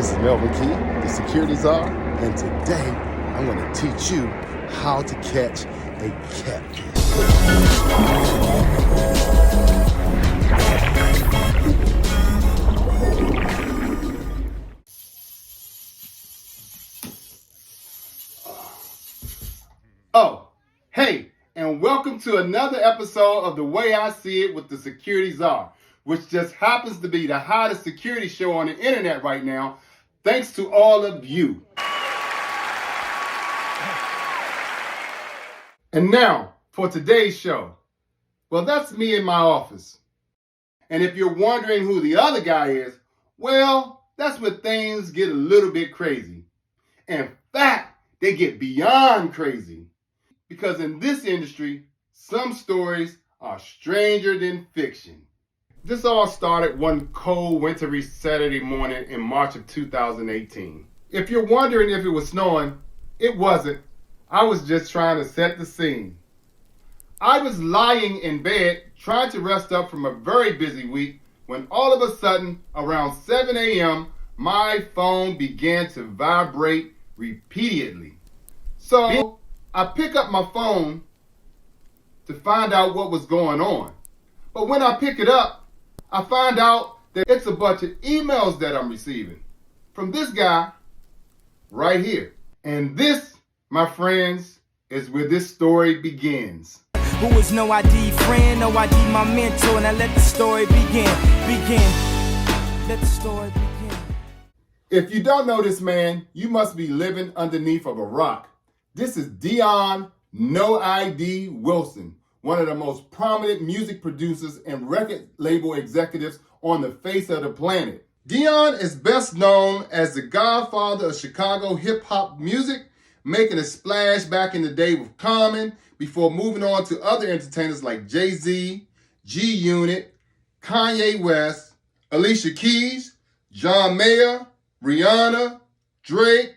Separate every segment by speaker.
Speaker 1: This is Melvin Key, the security czar, and today I'm going to teach you how to catch a catfish.
Speaker 2: Oh, hey, and welcome to another episode of The Way I See It with the Security Czar, which just happens to be the hottest security show on the internet right now, thanks to all of you. And now, for today's show. Well, that's me in my office. And if you're wondering who the other guy is, well, that's when things get a little bit crazy. In fact, they get beyond crazy. Because in this industry, some stories are stranger than fiction. This all started one cold, wintry Saturday morning in March of 2018. If you're wondering if it was snowing, it wasn't. I was just trying to set the scene. I was lying in bed trying to rest up from a very busy week when all of a sudden, around 7 a.m., my phone began to vibrate repeatedly. So I pick up my phone to find out what was going on. But when I pick it up, I find out that it's a bunch of emails that I'm receiving from this guy right here. And this, my friends, is where this story begins.
Speaker 3: Who is no ID friend, no ID my mentor. Now let the story begin. Let the story begin.
Speaker 2: If you don't know this man, you must be living underneath of a rock. This is Dion No ID Wilson, one of the most prominent music producers and record label executives on the face of the planet. Dion is best known as the godfather of Chicago hip-hop music, making a splash back in the day with Coleman before moving on to other entertainers like Jay-Z, G-Unit, Kanye West, Alicia Keys, John Mayer, Rihanna, Drake,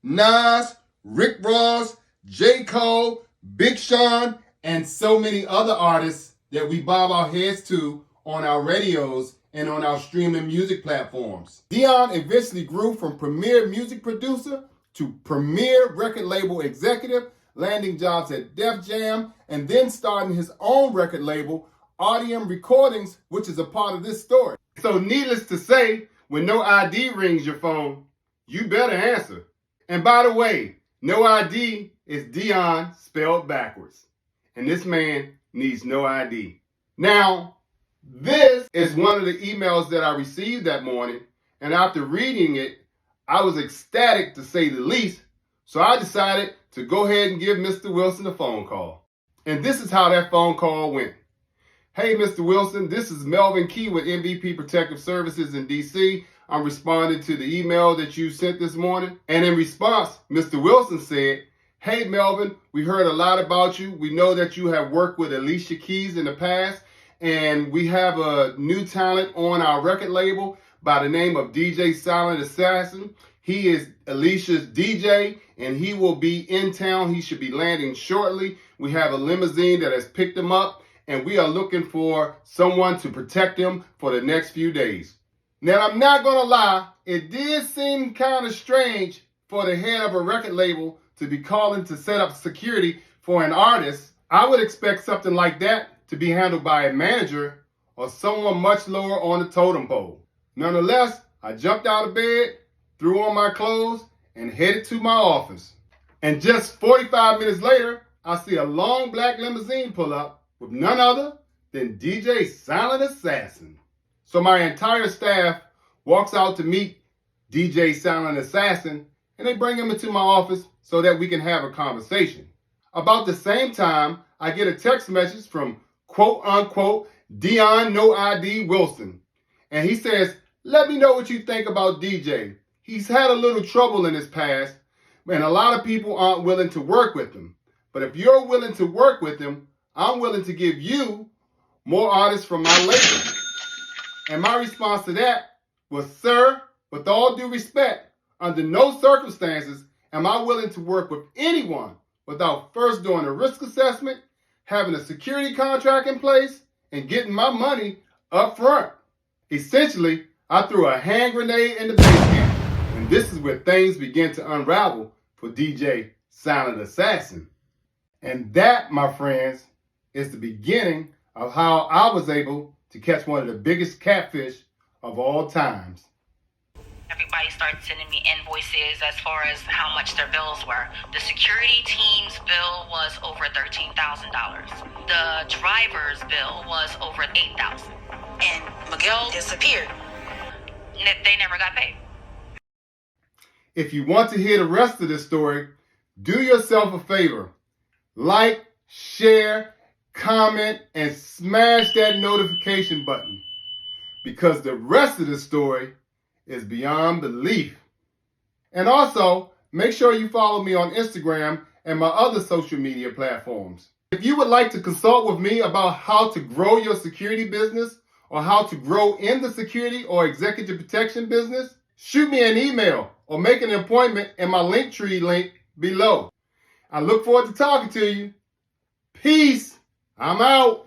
Speaker 2: Nas, Rick Ross, J. Cole, Big Sean, and so many other artists that we bob our heads to on our radios and on our streaming music platforms. Dion eventually grew from premier music producer to premier record label executive, landing jobs at Def Jam, and then starting his own record label, RDM Recordings, which is a part of this story. So needless to say, when No ID rings your phone, you better answer. And by the way, No ID is Dion spelled backwards. And this man needs no ID. Now, this is one of the emails that I received that morning. And after reading it, I was ecstatic to say the least. So I decided to go ahead and give Mr. Wilson a phone call. And this is how that phone call went. Hey, Mr. Wilson, this is Melvin Key with MVP Protective Services in DC. I'm responding to the email that you sent this morning. And in response, Mr. Wilson said, hey, Melvin, we heard a lot about you. We know that you have worked with Alicia Keys in the past, and we have a new talent on our record label by the name of DJ Silent Assassin. He is Alicia's DJ, and he will be in town. He should be landing shortly. We have a limousine that has picked him up, and we are looking for someone to protect him for the next few days. Now, I'm not going to lie, it did seem kind of strange for the head of a record label to be calling to set up security for an artist. I would expect something like that to be handled by a manager or someone much lower on the totem pole. Nonetheless, I jumped out of bed, threw on my clothes, and headed to my office. And just 45 minutes later, I see a long black limousine pull up with none other than DJ Silent Assassin. So my entire staff walks out to meet DJ Silent Assassin, and they bring him into my office so that we can have a conversation. About the same time, I get a text message from quote-unquote Dion No ID Wilson. And he says, let me know what you think about DJ. He's had a little trouble in his past, and a lot of people aren't willing to work with him. But if you're willing to work with him, I'm willing to give you more artists from my label. And my response to that was, sir, with all due respect, under no circumstances am I willing to work with anyone without first doing a risk assessment, having a security contract in place, and getting my money up front. Essentially, I threw a hand grenade in the base camp. This is where things begin to unravel for DJ Silent Assassin. And that, my friends, is the beginning of how I was able to catch one of the biggest catfish of all times.
Speaker 4: Everybody started sending me invoices as far as how much their bills were. The security team's bill was over $13,000. The driver's bill was over $8,000. And Miguel disappeared. They never got paid.
Speaker 2: If you want to hear the rest of this story, do yourself a favor. Like, share, comment, and smash that notification button, because the rest of the story is beyond belief. And also, make sure you follow me on Instagram and my other social media platforms. If you would like to consult with me about how to grow your security business or how to grow in the security or executive protection business, shoot me an email or make an appointment in my Linktree link below. I look forward to talking to you. Peace. I'm out.